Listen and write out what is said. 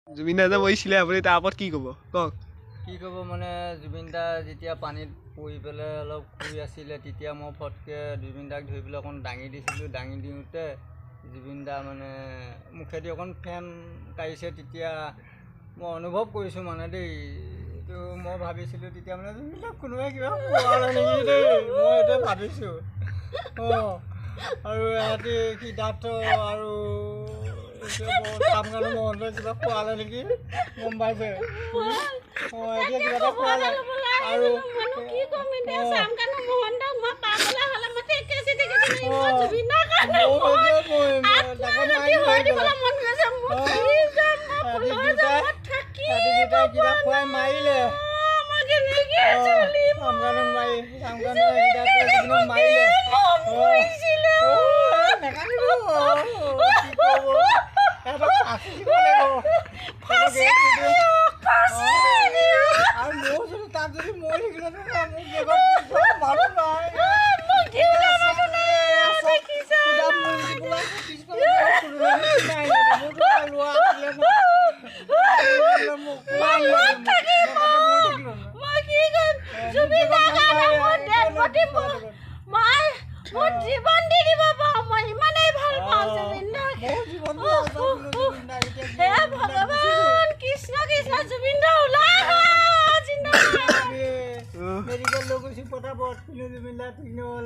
জুবিন দা যে মৰিছিলে আপুনি তাৰ ওপৰত কি ক'ব কওক? কি ক'ব মানে জুবিন দা যেতিয়া পানীত পৰি পেলাই অলপ শুই আছিলে তেতিয়া মই ফটকৈ জুবিন দাক ধৰি পেলাই অকণ দাঙি দিছিলোঁ। দাঙি দিওঁতে জুবিন দা মানে মুখেদি অকণ ফেন কাঢ়িছে। তেতিয়া মই অনুভৱ কৰিছোঁ মানে দেই, এইটো মই ভাবিছিলোঁ তেতিয়া মানে জুবিন দাক কোনোবাই কিবা খোৱালে নেকি দেই, মই এইটোৱে ভাবিছোঁ। আৰু ইহঁতি সিদ্ধাৰ্থ আৰু কামকানো মহন্তই কিবা খোৱালে নেকি গম পাইছে। এতিয়া কিবা এটা খোৱালে আৰু কিবা খুৱাই মাৰিলে মাৰিলে তাত যদি মই জীৱন দি দিব পাৰোঁ, মই ইমানেই ভাল পাওঁ জুবিন দাক। হে ভগৱান কৃষ্ণ কৃষ্ণ, জুবিন দা ওলাই মেডিকেল লৈ গৈছোঁ পটাপট, জুবিন দা ঠিক নহ'ল।